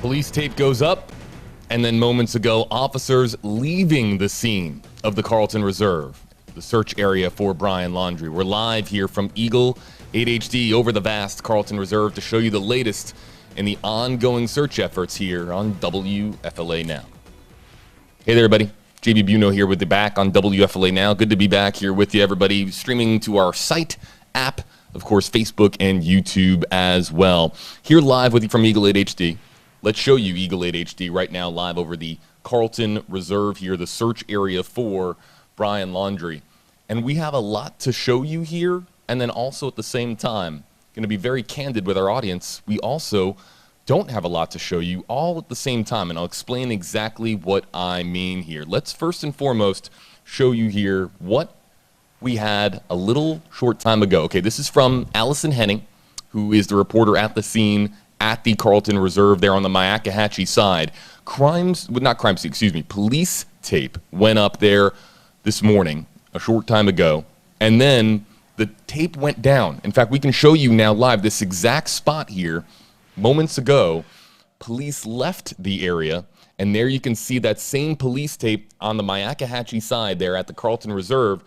Police tape goes up, and then moments ago, officers leaving the scene of the Carlton Reserve, the search area for Brian Laundrie. We're live here from Eagle 8HD over the vast Carlton Reserve to show you the latest in the ongoing search efforts here on WFLA Now. Hey there, everybody. JB Buno here with you back on WFLA Now. Good to be back here with you, everybody. Streaming to our site, app, of course, Facebook and YouTube as well. Here live with you from Eagle 8HD. Let's show you Eagle 8HD right now live over the Carlton Reserve here, the search area for Brian Laundrie. And we have a lot to show you here, and then also at the same time, going to be very candid with our audience, we also don't have a lot to show you all at the same time, and I'll explain exactly what I mean here. Let's first and foremost show you here what we had a little short time ago. Okay, this is from Allison Henning, who is the reporter at the scene at the Carlton Reserve there on the Myakkahatchee side. Police tape went up there this morning, a short time ago, and then the tape went down. In fact, we can show you now live this exact spot here. Moments ago, police left the area, and there you can see that same police tape on the Myakkahatchee side there at the Carlton Reserve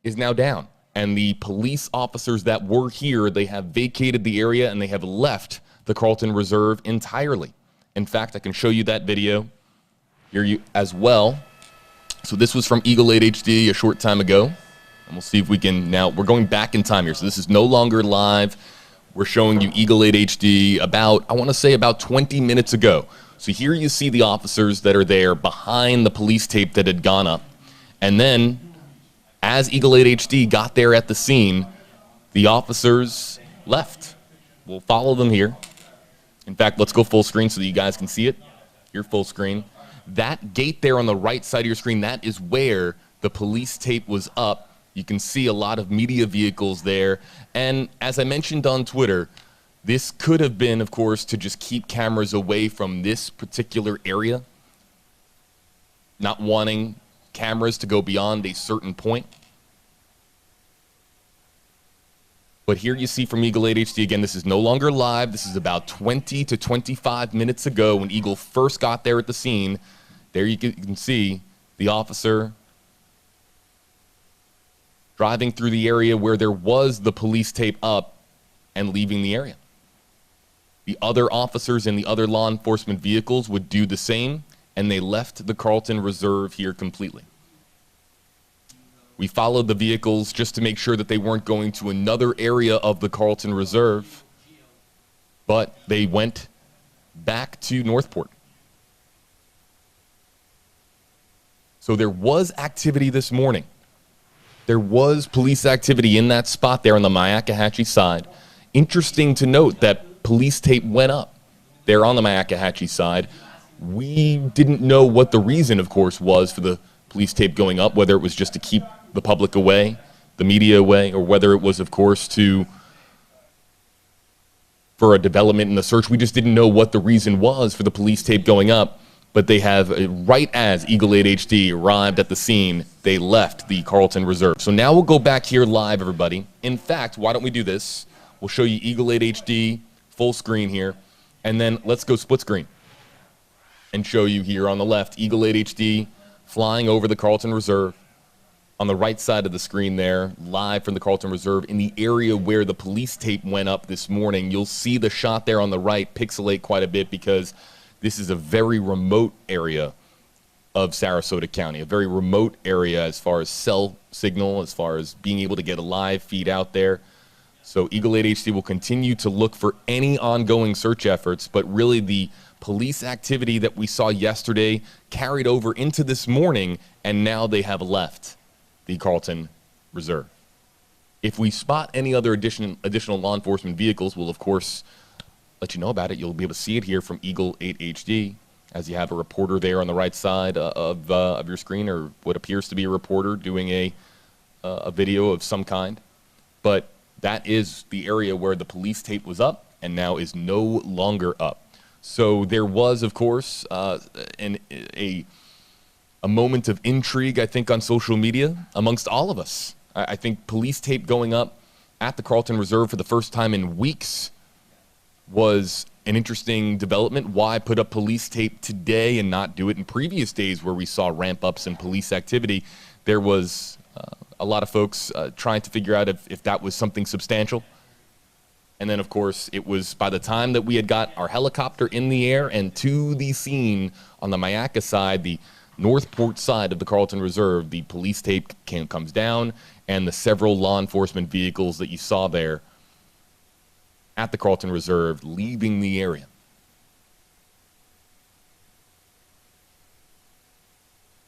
is now down. And the police officers that were here, they have vacated the area and they have left the Carlton Reserve entirely. In fact, I can show you that video here as well. So this was from Eagle 8 HD a short time ago. And we'll see if we can now, we're going back in time here. So this is no longer live. We're showing you Eagle 8 HD about, I want to say about 20 minutes ago. So here you see the officers that are there behind the police tape that had gone up. And then as Eagle 8 HD got there at the scene, the officers left. We'll follow them here. In fact, let's go full screen so that you guys can see it. Here, full screen. That gate there on the right side of your screen, that is where the police tape was up. You can see a lot of media vehicles there. And as I mentioned on Twitter, this could have been, of course, to just keep cameras away from this particular area, not wanting cameras to go beyond a certain point. But here you see from Eagle 8 HD, again, this is no longer live. This is about 20 to 25 minutes ago when Eagle first got there at the scene. There you can see the officer driving through the area where there was the police tape up and leaving the area. The other officers in the other law enforcement vehicles would do the same, and they left the Carlton Reserve here completely. We followed the vehicles just to make sure that they weren't going to another area of the Carlton Reserve, but they went back to Northport. So there was activity this morning. There was police activity in that spot there on the Myakkahatchee side. Interesting to note that police tape went up there on the Myakkahatchee side. We didn't know what the reason, of course, was for the police tape going up, whether it was just to keep the public away, the media away, or whether it was, of course, for a development in the search. We just didn't know what the reason was for the police tape going up. But they have, right as Eagle 8 HD arrived at the scene, they left the Carlton Reserve. So now we'll go back here live, everybody. In fact, why don't we do this? We'll show you Eagle 8 HD, full screen here, and then let's go split screen and show you here on the left, Eagle 8 HD flying over the Carlton Reserve. On the right side of the screen there, live from the Carlton Reserve in the area where the police tape went up this morning. You'll see the shot there on the right pixelate quite a bit because this is a very remote area of Sarasota County, a very remote area as far as cell signal, as far as being able to get a live feed out there. So Eagle 8 HD will continue to look for any ongoing search efforts, but really the police activity that we saw yesterday carried over into this morning, and now they have left the Carlton Reserve. If we spot any other additional law enforcement vehicles, we'll, of course, let you know about it. You'll be able to see it here from Eagle 8 HD as you have a reporter there on the right side of your screen, or what appears to be a reporter doing a video of some kind. But that is the area where the police tape was up and now is no longer up. So there was, of course, a moment of intrigue, I think, on social media amongst all of us. I think police tape going up at the Carlton Reserve for the first time in weeks was an interesting development. Why put up police tape today and not do it in previous days where we saw ramp-ups in police activity? There was a lot of folks trying to figure out if that was something substantial. And then, of course, it was by the time that we had got our helicopter in the air and to the scene on the Myakka side, the Northport side of the Carlton Reserve, the police tape comes down, and the several law enforcement vehicles that you saw there at the Carlton Reserve leaving the area.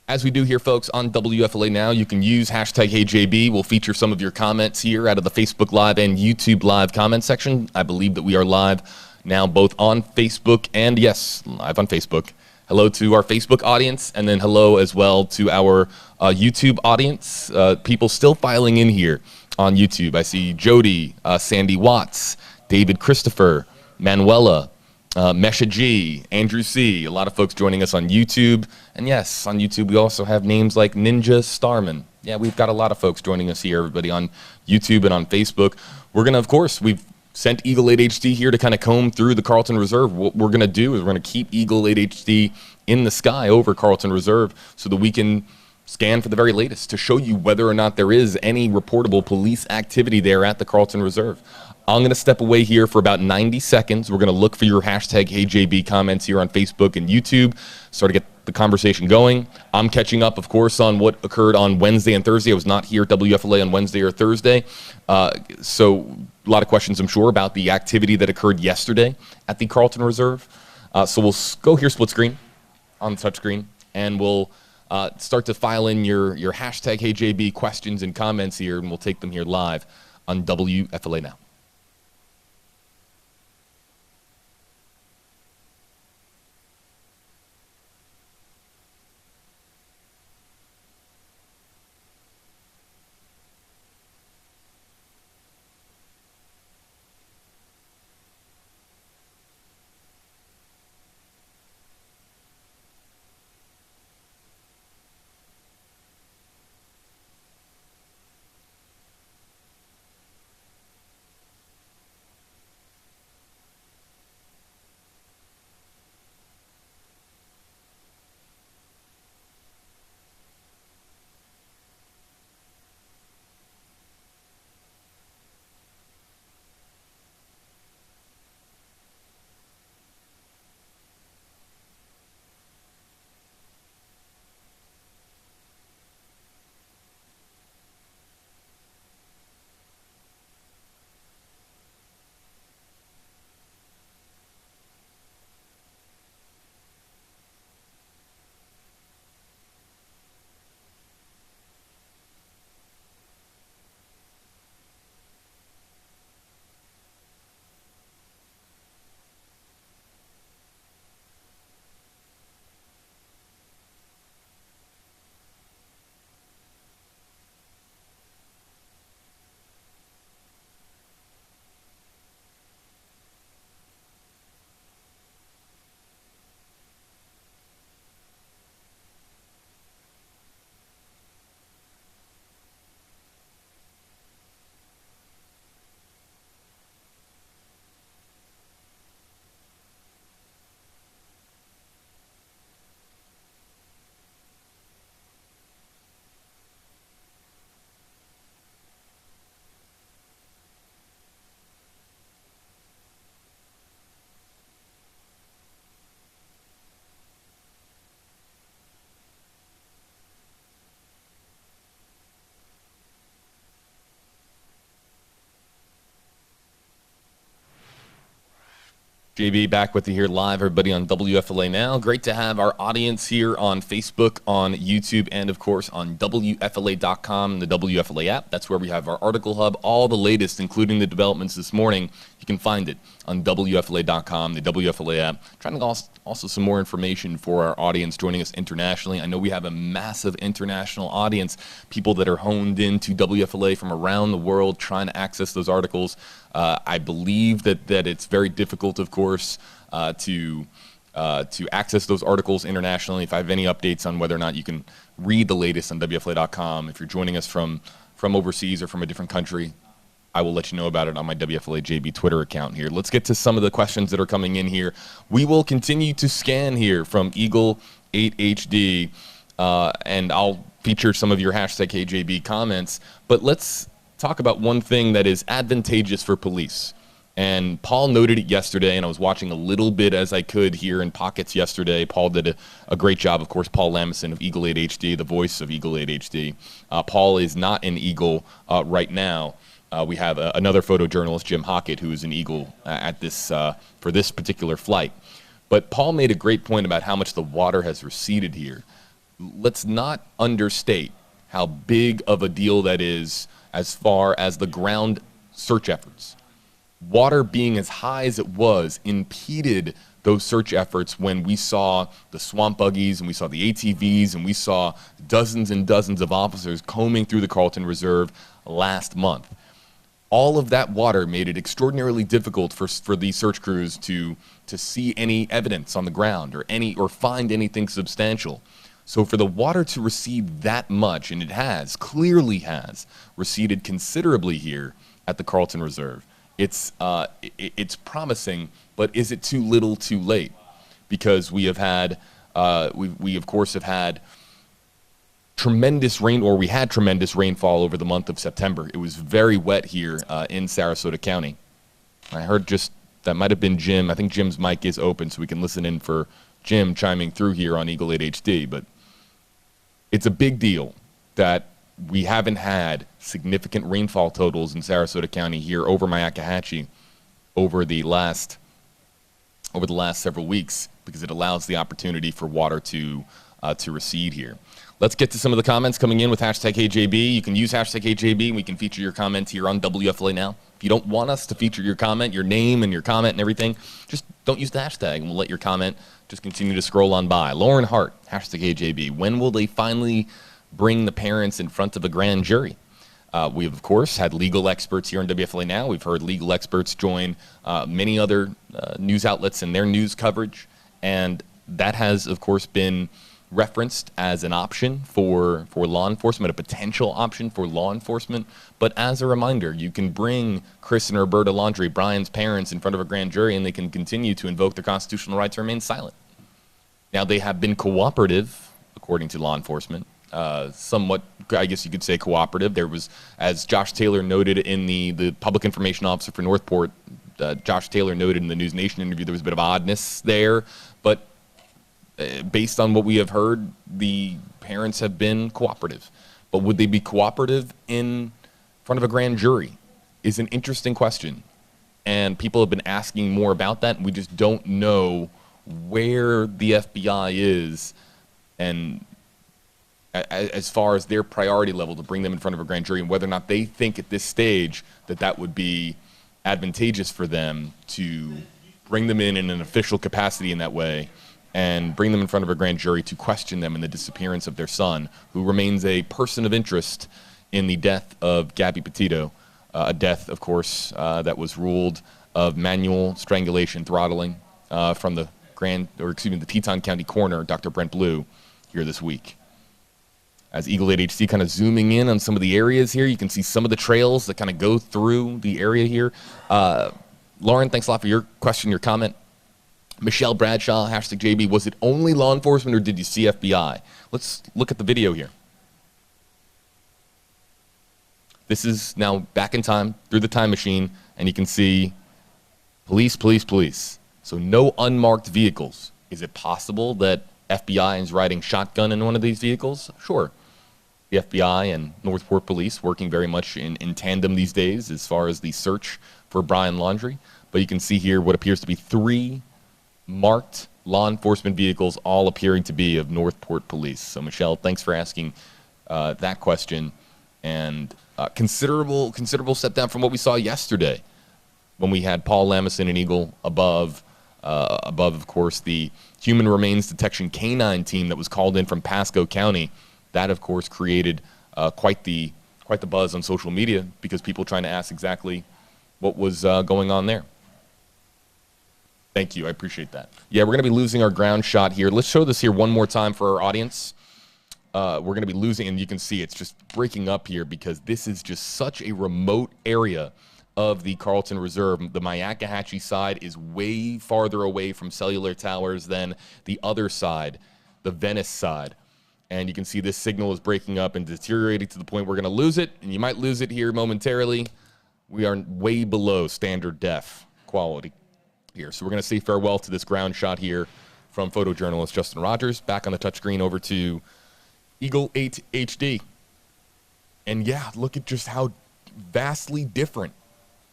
As we do here, folks, on WFLA Now, you can use hashtag HeyJB. We'll feature some of your comments here out of the Facebook Live and YouTube Live comment section. I believe that we are live now both on Facebook and, yes, live on Facebook. Hello to our Facebook audience, and then hello as well to our YouTube audience. People still filing in here on YouTube. I see Jody, Sandy Watts, David Christopher, Manuela, Mesha G, Andrew C, a lot of folks joining us on YouTube. And yes, on YouTube we also have names like Ninja Starman. Yeah, we've got a lot of folks joining us here, everybody on YouTube and on Facebook. We're going to, of course, we've sent Eagle 8 HD here to kind of comb through the Carlton Reserve. What we're going to do is we're going to keep Eagle 8 HD in the sky over Carlton Reserve so that we can scan for the very latest to show you whether or not there is any reportable police activity there at the Carlton Reserve. I'm going to step away here for about 90 seconds. We're going to look for your hashtag HeyJB comments here on Facebook and YouTube, start to get the conversation going. I'm catching up, of course, on what occurred on Wednesday and Thursday. I was not here at WFLA on Wednesday or Thursday. So a lot of questions, I'm sure, about the activity that occurred yesterday at the Carlton Reserve. So we'll go here split screen on the touchscreen, and we'll start to file in your hashtag HeyJB questions and comments here, and we'll take them here live on WFLA Now. JB back with you here live, everybody on WFLA Now. Great to have our audience here on Facebook, on YouTube, and of course on WFLA.com and the WFLA app. That's where we have our article hub, all the latest, including the developments this morning. You can find it on WFLA.com, the WFLA app. Trying to also some more information for our audience joining us internationally. I know we have a massive international audience, people that are honed into WFLA from around the world trying to access those articles. I believe that it's very difficult, of course, to access those articles internationally. If I have any updates on whether or not you can read the latest on WFLA.com, if you're joining us from overseas or from a different country, I will let you know about it on my WFLA JB Twitter account here. Let's get to some of the questions that are coming in here. We will continue to scan here from Eagle 8HD, and I'll feature some of your hashtag KJB comments. But let's talk about one thing that is advantageous for police. And Paul noted it yesterday, and I was watching a little bit as I could here in pockets yesterday. Paul did a great job, of course. Paul Lamison of Eagle 8HD, the voice of Eagle 8HD. Paul is not in Eagle right now. We have another photojournalist, Jim Hockett, who is an Eagle at this for this particular flight. But Paul made a great point about how much the water has receded here. Let's not understate how big of a deal that is as far as the ground search efforts. Water being as high as it was impeded those search efforts when we saw the swamp buggies and we saw the ATVs and we saw dozens and dozens of officers combing through the Carlton Reserve last month. All of that water made it extraordinarily difficult for these search crews to see any evidence on the ground or find anything substantial. So for the water to recede that much, and it has, clearly has, receded considerably here at the Carlton Reserve, it's promising, but is it too little too late? Because we have had, we of course have had tremendous rainfall over the month of September. It was very wet here in Sarasota County. I heard that might have been Jim. I think Jim's mic is open, so we can listen in for Jim chiming through here on Eagle 8 HD. But it's a big deal that we haven't had significant rainfall totals in Sarasota County here over Myakkahatchee over the last several weeks, because it allows the opportunity for water to recede here. Let's get to some of the comments coming in with hashtag HeyJB. You can use hashtag HeyJB, and we can feature your comment here on WFLA Now. If you don't want us to feature your comment, your name and your comment and everything, just don't use the hashtag, and we'll let your comment just continue to scroll on by. Lauren Hart, hashtag HeyJB. When will they finally bring the parents in front of a grand jury? We have, of course, had legal experts here on WFLA Now. We've heard legal experts join many other news outlets in their news coverage, and that has, of course, been referenced as an option for law enforcement, a potential option for law enforcement. But as a reminder, you can bring Chris and Roberta Laundrie, Brian's parents, in front of a grand jury, and they can continue to invoke their constitutional right to remain silent. Now, they have been cooperative, according to law enforcement, somewhat, I guess you could say, cooperative. There was, as Josh Taylor noted in the public information officer for Northport, Josh Taylor noted in the News Nation interview, there was a bit of oddness there, but based on what we have heard, the parents have been cooperative. But would they be cooperative in front of a grand jury is an interesting question. And people have been asking more about that, and we just don't know where the FBI is and as far as their priority level to bring them in front of a grand jury, and whether or not they think at this stage that would be advantageous for them to bring them in an official capacity in that way and bring them in front of a grand jury to question them in the disappearance of their son, who remains a person of interest in the death of Gabby Petito, a death, of course, that was ruled of manual strangulation, throttling from the Teton County coroner, Dr. Brent Blue, here this week. As Eagle 8 HD kind of zooming in on some of the areas here, you can see some of the trails that kind of go through the area here. Lauren, thanks a lot for your question, your comment. Michelle Bradshaw, hashtag JB, was it only law enforcement or did you see FBI? Let's look at the video here. This is now back in time, through the time machine, and you can see police, police, police. So no unmarked vehicles. Is it possible that FBI is riding shotgun in one of these vehicles? Sure. The FBI and Northport Police working very much in tandem these days as far as the search for Brian Laundrie. But you can see here what appears to be 3 marked law enforcement vehicles, all appearing to be of Northport Police. So Michelle, thanks for asking that question, and considerable step down from what we saw yesterday when we had Paul Lamison and Eagle above, of course, the human remains detection canine team that was called in from Pasco County. That, of course, created quite the buzz on social media, because people trying to ask exactly what was going on there. Thank you. I appreciate that. Yeah, we're going to be losing our ground shot here. Let's show this here one more time for our audience. we're going to be losing, and you can see it's just breaking up here because this is just such a remote area of the Carlton Reserve. The Myakkahatchee side is way farther away from cellular towers than the other side, the Venice side. And you can see this signal is breaking up and deteriorating to the point we're going to lose it, and you might lose it here momentarily. We are way below standard def quality here. So we're going to say farewell to this ground shot here from photojournalist Justin Rogers. Back on the touchscreen over to Eagle 8 HD. And yeah, look at just how vastly different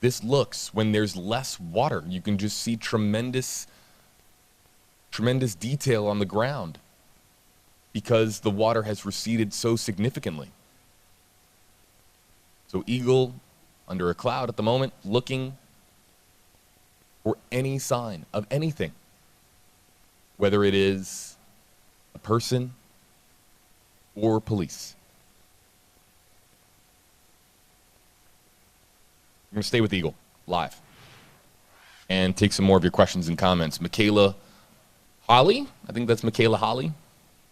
this looks when there's less water. You can just see tremendous detail on the ground because the water has receded so significantly. So Eagle under a cloud at the moment, looking for any sign of anything, whether it is a person or police. We're going to stay with Eagle live and take some more of your questions and comments. Michaela Holly, I think that's Michaela Holly.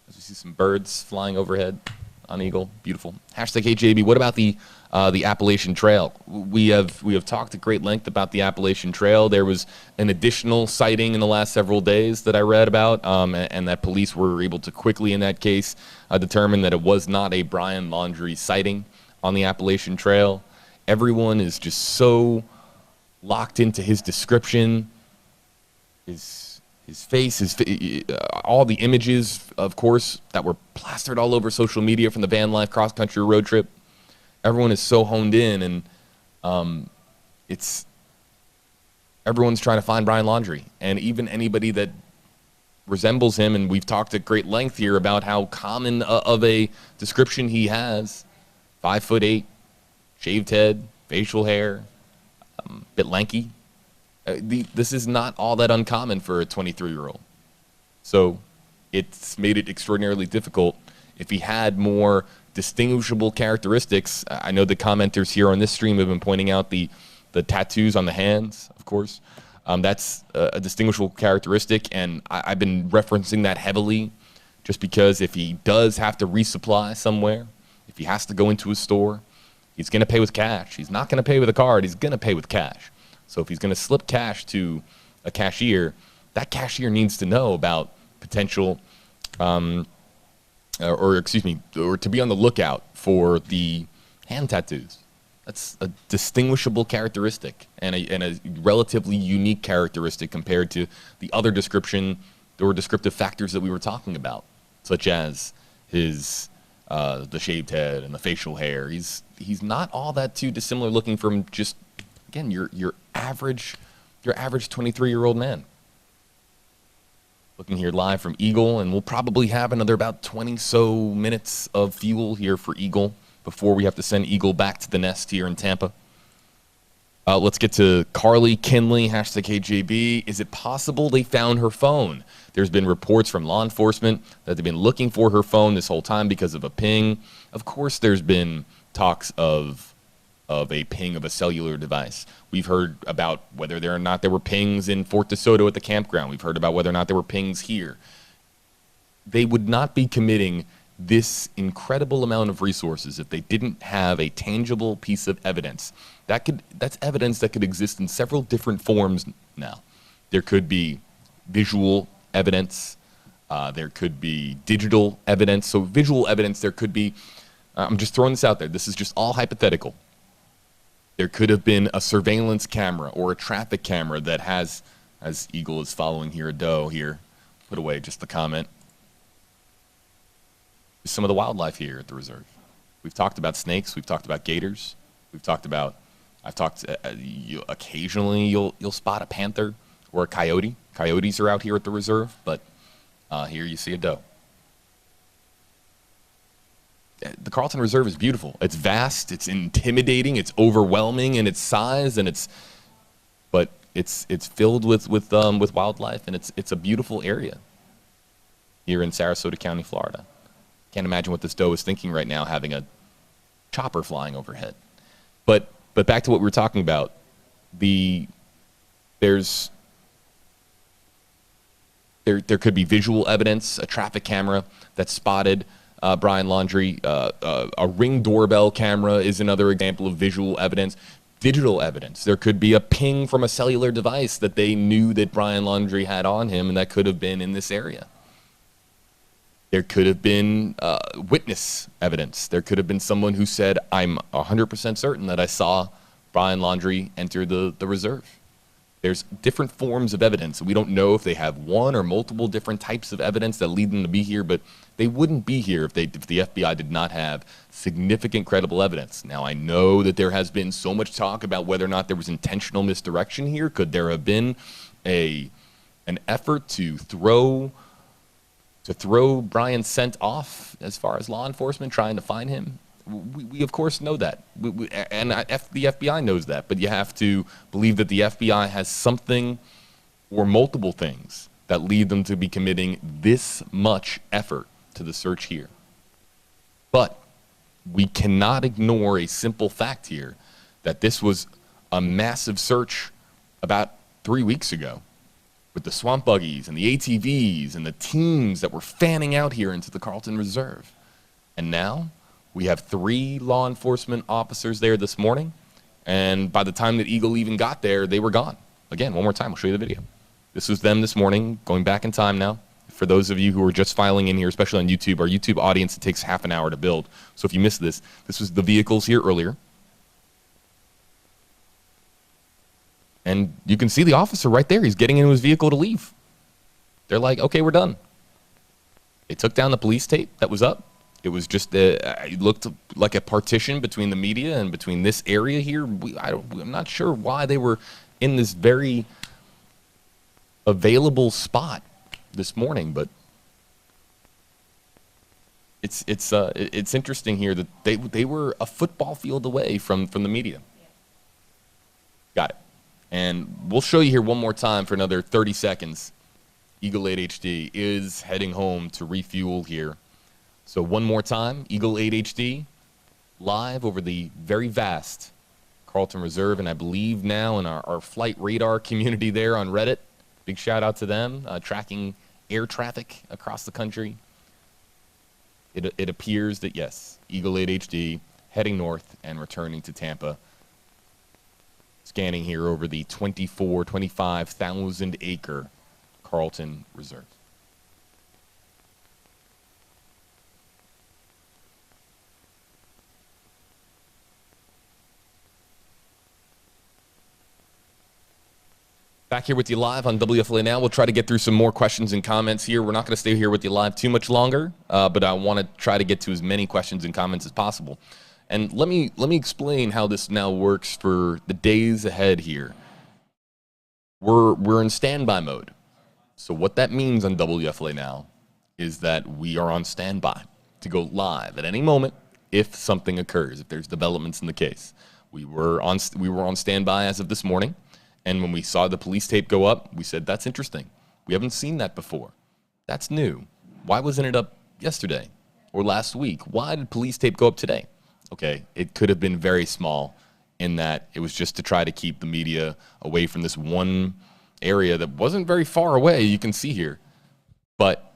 As we see some birds flying overhead on Eagle, beautiful. Hashtag HJB. What about the Appalachian Trail? We have talked at great length about the Appalachian Trail. There was an additional sighting in the last several days that I read about, and that police were able to quickly, in that case, determine that it was not a Brian Laundrie sighting on the Appalachian Trail. Everyone is just so locked into his description, his face, all the images, of course, that were plastered all over social media from the van life cross-country road trip. Everyone is so honed in, and everyone's trying to find Brian Laundrie. And even anybody that resembles him, and we've talked at great length here about how common of a description he has, 5'8", shaved head, facial hair, a bit lanky. This is not all that uncommon for a 23-year-old. So it's made it extraordinarily difficult. If he had more distinguishable characteristics, I know the commenters here on this stream have been pointing out the tattoos on the hands, of course. That's a distinguishable characteristic, and I've been referencing that heavily just because if he does have to resupply somewhere, if he has to go into a store, he's going to pay with cash. He's not going to pay with a card. He's going to pay with cash. So if he's going to slip cash to a cashier, that cashier needs to know about potential, or to be on the lookout for the hand tattoos. That's a distinguishable characteristic and a relatively unique characteristic compared to the other description or descriptive factors that we were talking about, such as his the shaved head and the facial hair. He's not all that too dissimilar looking from just, again, your average 23-year-old man. Looking here live from Eagle, and we'll probably have another about 20 so minutes of fuel here for Eagle before we have to send Eagle back to the nest here in Tampa. Let's get to Carly Kinley, hashtag KJB. Is it possible they found her phone? There's been reports from law enforcement that they've been looking for her phone this whole time because of a ping. Of course, there's been talks of a ping of a cellular device. We've heard about whether or not there were pings in Fort DeSoto at the campground. We've heard about whether or not there were pings here. They would not be committing this incredible amount of resources if they didn't have a tangible piece of evidence. That's evidence that could exist in several different forms now. There could be visual evidence. There could be digital evidence. So visual evidence, there could be, I'm just throwing this out there. This is just all hypothetical. There could have been a surveillance camera or a traffic camera that has, as Eagle is following here, a doe here, put away just the comment. Some of the wildlife here at the reserve. We've talked about snakes. We've talked about gators. Occasionally you'll spot a panther or a coyote. Coyotes are out here at the reserve, but here you see a doe. The Carlton Reserve is beautiful. It's vast, it's intimidating, it's overwhelming in its size, but it's filled with wildlife, and it's a beautiful area here in Sarasota County, Florida. Can't imagine what this doe is thinking right now, having a chopper flying overhead. But back to what we were talking about. There could be visual evidence, a traffic camera that spotted Brian Laundrie. A Ring doorbell camera is another example of visual evidence. Digital evidence. There could be a ping from a cellular device that they knew that Brian Laundrie had on him, and that could have been in this area. There could have been witness evidence. There could have been someone who said, I'm 100% certain that I saw Brian Laundrie enter the reserve. There's different forms of evidence. We don't know if they have one or multiple different types of evidence that lead them to be here, but they wouldn't be here if the FBI did not have significant credible evidence. Now, I know that there has been so much talk about whether or not there was intentional misdirection here. Could there have been an effort to throw Brian's scent off as far as law enforcement trying to find him? We of course know that, and the FBI knows that, but you have to believe that the FBI has something or multiple things that lead them to be committing this much effort to the search here. But we cannot ignore a simple fact here, that this was a massive search about 3 weeks ago, with the swamp buggies and the ATVs and the teams that were fanning out here into the Carlton Reserve. And now we have 3 law enforcement officers there this morning, and by the time that Eagle even got there, they were gone. Again, one more time, I'll show you the video. This was them this morning, going back in time now. For those of you who are just filing in here, especially on YouTube, our YouTube audience, it takes half an hour to build. So if you missed this, this was the vehicles here earlier. And you can see the officer right there. He's getting into his vehicle to leave. They're like, okay, we're done. They took down the police tape that was up. It was just, it looked like a partition between the media and between this area here. I'm not sure why they were in this very available spot this morning, but it's interesting here that they were a football field away from the media. Got it. And we'll show you here one more time for another 30 seconds. Eagle 8 HD is heading home to refuel here. So one more time, Eagle 8 HD, live over the very vast Carlton Reserve, and I believe now in our flight radar community there on Reddit. Big shout out to them, tracking air traffic across the country. It appears that, yes, Eagle 8 HD heading north and returning to Tampa, scanning here over the 25,000 acre Carlton Reserve. Back here with you live on WFLA Now. We'll try to get through some more questions and comments here. We're not going to stay here with you live too much longer, but I want to try to get to as many questions and comments as possible. And let me explain how this now works for the days ahead here. We're in standby mode. So what that means on WFLA Now is that we are on standby to go live at any moment if something occurs, if there's developments in the case. We were on standby as of this morning. And when we saw the police tape go up, we said, that's interesting. We haven't seen that before. That's new. Why wasn't it up yesterday or last week? Why did police tape go up today? Okay, it could have been very small in that it was just to try to keep the media away from this one area that wasn't very far away, you can see here. But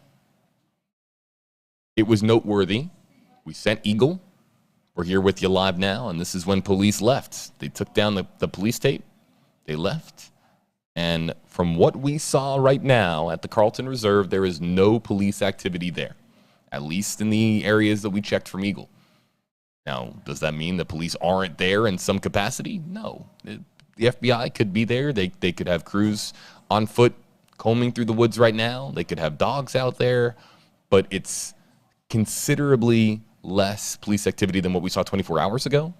it was noteworthy. We sent Eagle. We're here with you live now, and this is when police left. They took down the police tape. They left, and from what we saw right now at the Carlton Reserve, there is no police activity there, at least in the areas that we checked from Eagle. Now, does that mean the police aren't there in some capacity? No. The FBI could be there. They could have crews on foot combing through the woods right now. They could have dogs out there, but it's considerably less police activity than what we saw 24 hours ago,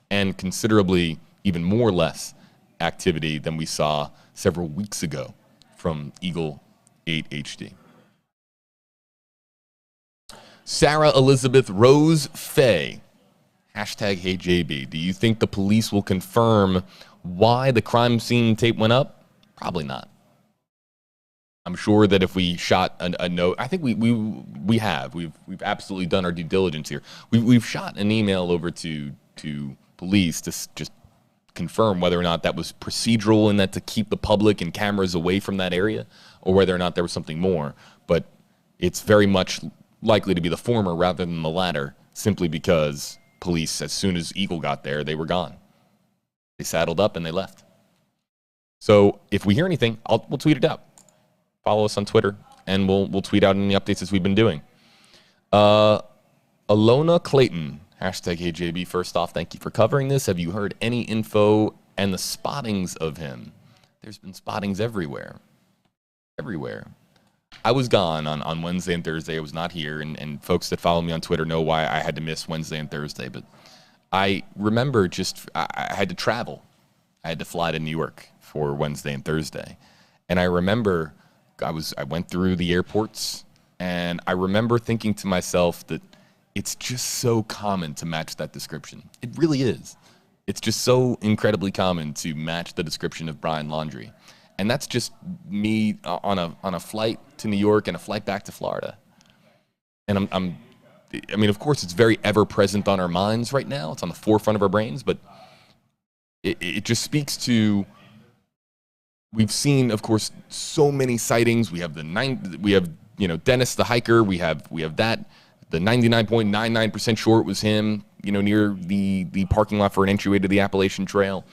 and considerably even more less activity than we saw several weeks ago from Eagle 8 HD. Sarah Elizabeth Rose Fay, hashtag HeyJB. Do you think the police will confirm why the crime scene tape went up? Probably not. I'm sure that if we shot a note, I think we have. We've absolutely done our due diligence here. We've shot an email over to police to just confirm whether or not that was procedural and that to keep the public and cameras away from that area, or whether or not there was something more. But it's very much likely to be the former rather than the latter, simply because police, as soon as Eagle got there, they were gone. They saddled up and they left. So if we hear anything, we'll tweet it out. Follow us on Twitter, and we'll tweet out any updates as we've been doing. Alona Clayton, hashtag HeyJB. First off, thank you for covering this. Have you heard any info and the spottings of him? There's been spottings everywhere. Everywhere. I was gone on Wednesday and Thursday. I was not here, and folks that follow me on Twitter know why I had to miss Wednesday and Thursday. But I remember I had to travel. I had to fly to New York for Wednesday and Thursday. And I remember I went through the airports, and I remember thinking to myself that it's just so common to match that description. It really is. It's just so incredibly common to match the description of Brian Laundrie. And that's just me on a flight to New York and a flight back to Florida. And I mean, of course, it's very ever present on our minds right now. It's on the forefront of our brains, but it just speaks to, we've seen, of course, so many sightings. We have Dennis the hiker. We have that. The 99.99% sure it was him, near the parking lot for an entryway to the Appalachian Trail.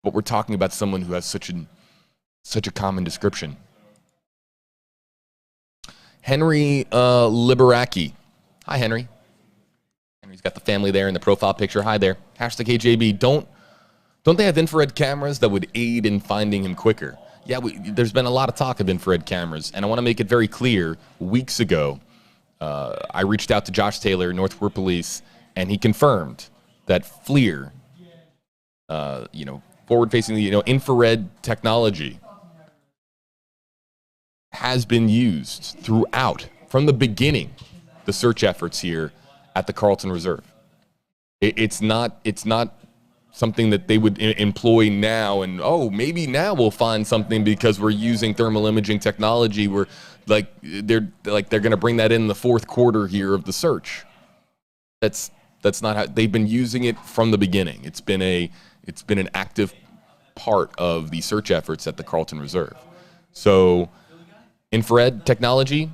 But we're talking about someone who has such a common description. Henry Liberacki. Hi, Henry. Henry's got the family there in the profile picture. Hi there. Hashtag HJB. Don't they have infrared cameras that would aid in finding him quicker? Yeah, there's been a lot of talk of infrared cameras, and I want to make it very clear. Weeks ago, I reached out to Josh Taylor, Northport Police, and he confirmed that FLIR, forward-facing, infrared technology has been used throughout, from the beginning, the search efforts here at the Carlton Reserve. It's not something that they would employ now, and maybe now we'll find something because we're using thermal imaging technology. We're they're going to bring that in the fourth quarter here of the search. That's not how they've been using it from the beginning. It's been an active part of the search efforts at the Carlton Reserve. So infrared technology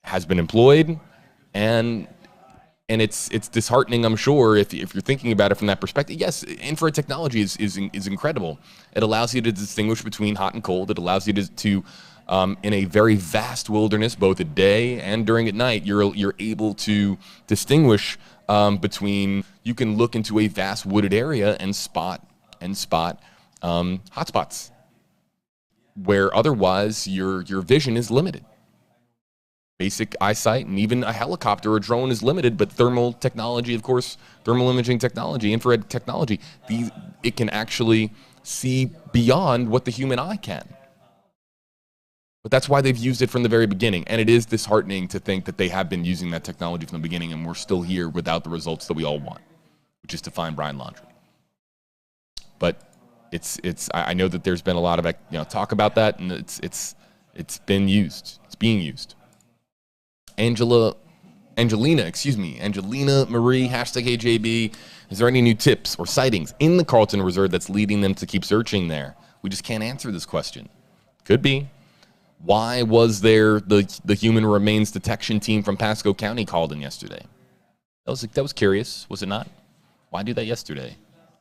has been employed, and it's disheartening, I'm sure, if you're thinking about it from that perspective. Yes, infrared technology is incredible. It allows you to distinguish between hot and cold. It allows you to in a very vast wilderness, both at day and during at night, you're able to distinguish between. You can look into a vast wooded area and spot hotspots where otherwise your vision is limited. Basic eyesight, and even a helicopter or drone is limited, but thermal technology, of course, thermal imaging technology, infrared technology, it can actually see beyond what the human eye can. But that's why they've used it from the very beginning, and it is disheartening to think that they have been using that technology from the beginning, and we're still here without the results that we all want, which is to find Brian Laundrie. But I know that there's been a lot of talk about that, and it's been used. It's being used. Angelina Marie, hashtag HJB. Is there any new tips or sightings in the Carlton Reserve that's leading them to keep searching there? We just can't answer this question. Could be. Why was there the human remains detection team from Pasco County called in yesterday? That was curious, was it not? Why do that yesterday?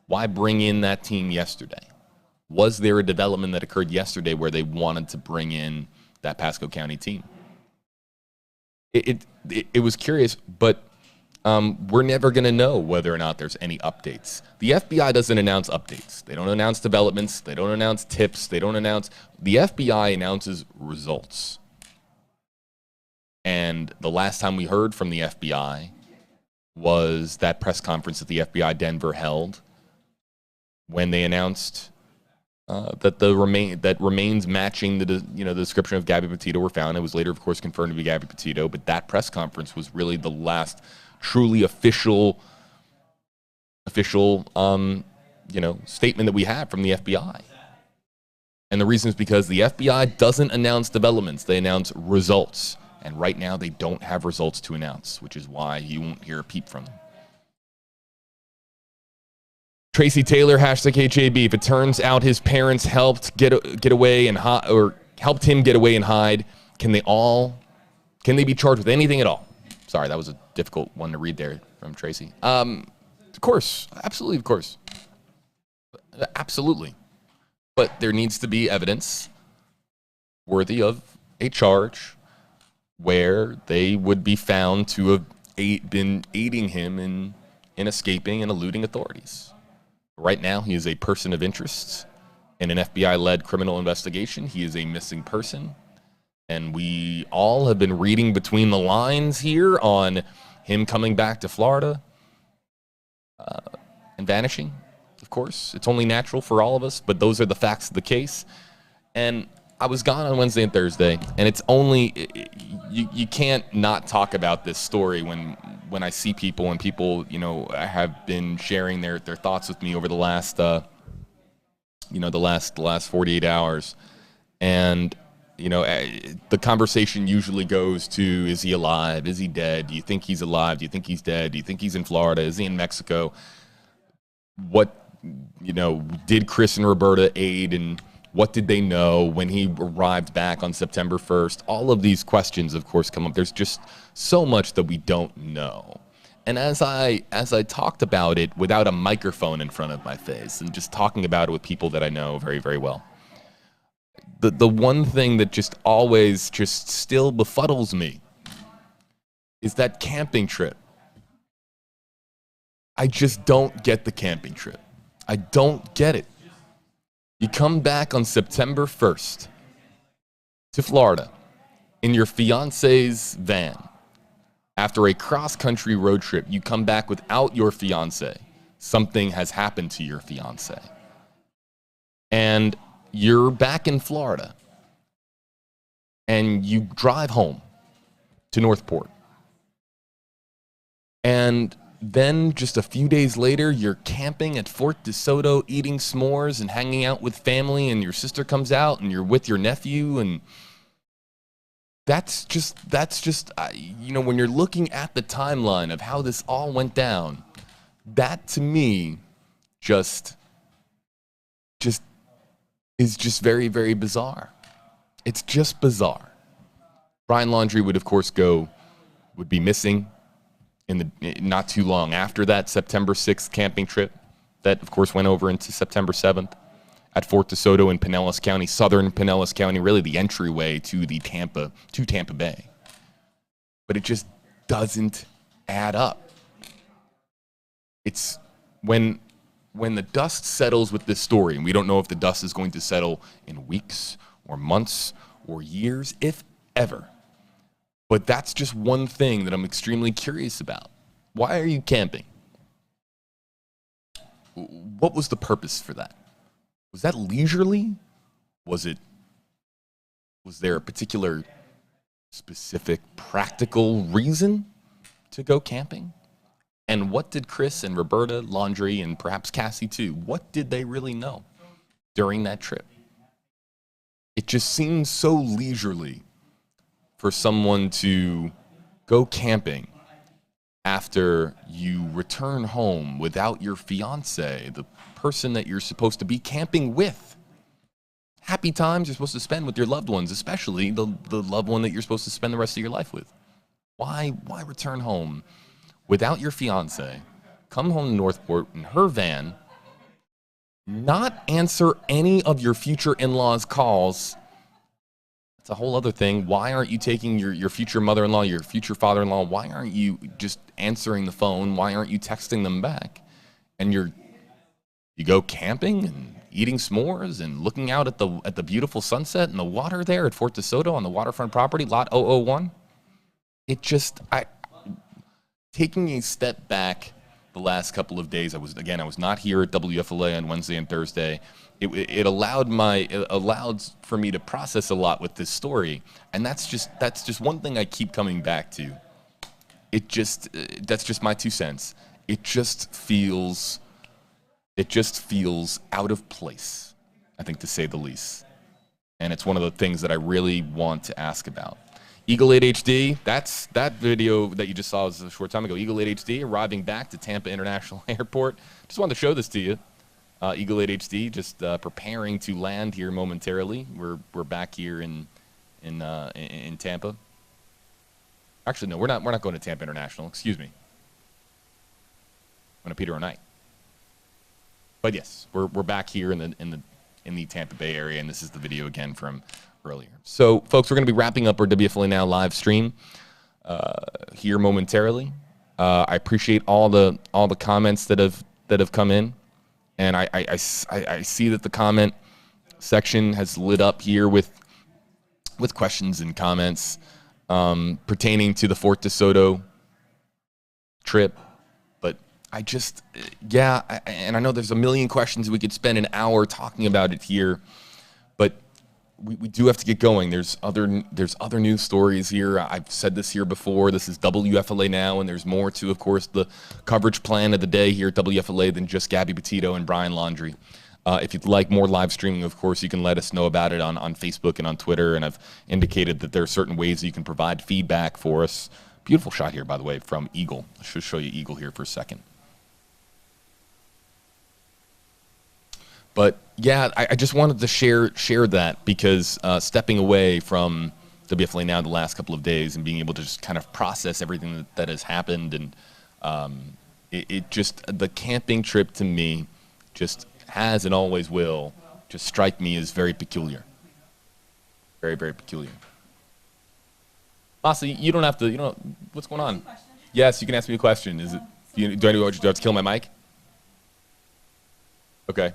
Why bring in that team yesterday? Was there a development that occurred yesterday where they wanted to bring in that Pasco County team? It was curious, but we're never going to know whether or not there's any updates. The FBI doesn't announce updates. They don't announce developments. They don't announce tips. The FBI announces results. And the last time we heard from the FBI was that press conference that the FBI Denver held when they announced that remains matching the description of Gabby Petito were found. It was later, of course, confirmed to be Gabby Petito, but that press conference was really the last truly official statement that we have from the FBI. And the reason is because the FBI doesn't announce developments; they announce results. And right now, they don't have results to announce, which is why you won't hear a peep from them. Tracy Taylor, hashtag HAB. If it turns out his parents helped get away and helped him get away and hide, can Can they be charged with anything at all? Sorry, that was a difficult one to read there from Tracy. Of course. Absolutely, of course. Absolutely. But there needs to be evidence worthy of a charge where they would be found to have been aiding him in escaping and eluding authorities. Right now, he is a person of interest in an FBI-led criminal investigation. He is a missing person. And we all have been reading between the lines here on him coming back to Florida and vanishing, of course. It's only natural for all of us, but those are the facts of the case. And I was gone on Wednesday and Thursday, and it's only, you can't not talk about this story when I see people, and people, have been sharing their thoughts with me over the last, the last 48 hours. And, the conversation usually goes to, is he alive? Is he dead? Do you think he's alive? Do you think he's dead? Do you think he's in Florida? Is he in Mexico? What, did Chris and Roberta aid, and what did they know when he arrived back on September 1st? All of these questions, of course, come up. There's just so much that we don't know. And as I talked about it without a microphone in front of my face and just talking about it with people that I know very, very well, the one thing that just always just still befuddles me is that camping trip. I just don't get the camping trip. I don't get it. You come back on September 1st to Florida in your fiance's van. After a cross-country road trip, you come back without your fiance. Something has happened to your fiance. And you're back in Florida. And you drive home to Northport. And then just a few days later, you're camping at Fort DeSoto, eating s'mores and hanging out with family, and your sister comes out and you're with your nephew. And that's just, when you're looking at the timeline of how this all went down, that to me just is just very, very bizarre. It's just bizarre. Brian Laundrie would, of course, would be missing not too long after that September 6th camping trip that, of course, went over into September 7th at Fort DeSoto in Pinellas County, southern Pinellas County, really the entryway to Tampa Bay. But it just doesn't add up. It's when the dust settles with this story, and we don't know if the dust is going to settle in weeks or months or years, if ever. But that's just one thing that I'm extremely curious about. Why are you camping? What was the purpose for that? Was that leisurely? Was there a particular specific practical reason to go camping? And what did Chris and Roberta, Laundrie, and perhaps Cassie too, what did they really know during that trip? It just seems so leisurely for someone to go camping after you return home without your fiance, the person that you're supposed to be camping with. Happy times you're supposed to spend with your loved ones, especially the loved one that you're supposed to spend the rest of your life with. Why return home without your fiance, come home to Northport in her van, not answer any of your future in-laws' calls? It's a whole other thing. Why aren't you taking your future mother-in-law, your future father-in-law? Why aren't you just answering the phone? Why aren't you texting them back? And you go camping and eating s'mores and looking out at the beautiful sunset and the water there at Fort DeSoto on the waterfront property, lot 001. It just, taking a step back the last couple of days, I was not here at WFLA on Wednesday and Thursday. It allowed for me to process a lot with this story, and that's just one thing I keep coming back to. That's just my 2 cents. It just feels out of place, I think, to say the least. And it's one of the things that I really want to ask about. Eagle 8 HD, that video that you just saw was a short time ago. Eagle 8 HD arriving back to Tampa International Airport. Just wanted to show this to you. Eagle 8 HD just preparing to land here momentarily. We're back here in Tampa. Actually, no, we're not going to Tampa International. Excuse me. Going to Peter O'Knight. But yes, we're back here in the Tampa Bay area, and this is the video again from earlier. So, folks, we're going to be wrapping up our WFLA Now live stream here momentarily. I appreciate all the comments that have come in, and I see that the comment section has lit up here with questions and comments pertaining to the Fort DeSoto trip. But I just, and I know there's a million questions. We could spend an hour talking about it here, but we do have to get going. There's other news stories here. I've said this here before. This is WFLA Now, and there's more to, of course, the coverage plan of the day here at WFLA than just Gabby Petito and Brian Laundrie. If you'd like more live streaming, of course, you can let us know about it on Facebook and on Twitter, and I've indicated that there are certain ways that you can provide feedback for us. Beautiful shot here, by the way, from Eagle. I should show you Eagle here for a second. But yeah, I just wanted to share that because stepping away from WFLA Now the last couple of days and being able to just kind of process everything that has happened, and it just, the camping trip to me just has and always will just strike me as very peculiar. Very, very peculiar. Masa, you don't have to, what's going on? Yes, you can ask me a question. Is it, do I have to kill my mic? Okay.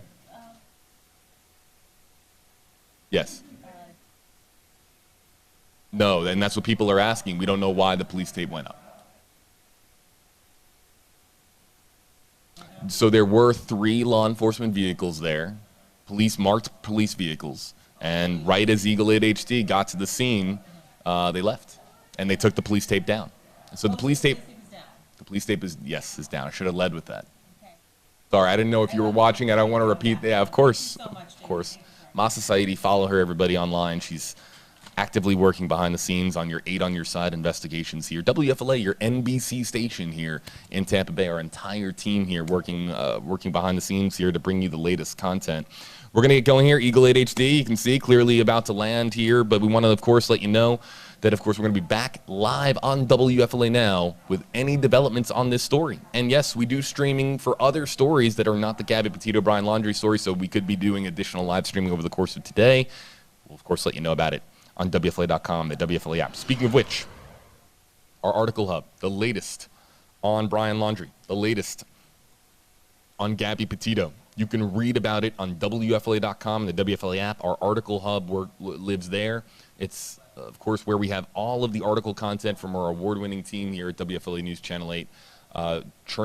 Yes. No, and that's what people are asking. We don't know why the police tape went up. So there were 3 law enforcement vehicles there, marked police vehicles, and right as Eagle 8 HD got to the scene, they left, and they took the police tape down. And so the police tape is down. I should have led with that. Sorry, I didn't know if you were watching. I don't want to repeat. Yeah, of course, of course. Masa Saidi, follow her, everybody online. She's actively working behind the scenes on your 8 on Your Side investigations here. WFLA, your NBC station here in Tampa Bay. Our entire team here working behind the scenes here to bring you the latest content. We're going to get going here. Eagle 8 HD, you can see clearly about to land here, but we want to, of course, let you know that, of course, we're going to be back live on WFLA Now with any developments on this story. And yes, we do streaming for other stories that are not the Gabby Petito Brian Laundrie story, so we could be doing additional live streaming over the course of today. We'll, of course, let you know about it on WFLA.com, the WFLA app. Speaking of which, our article hub, the latest on Brian Laundrie, the latest on Gabby Petito. You can read about it on WFLA.com, the WFLA app. Our article hub lives there. It's, of course, where we have all of the article content from our award-winning team here at WFLA News Channel 8.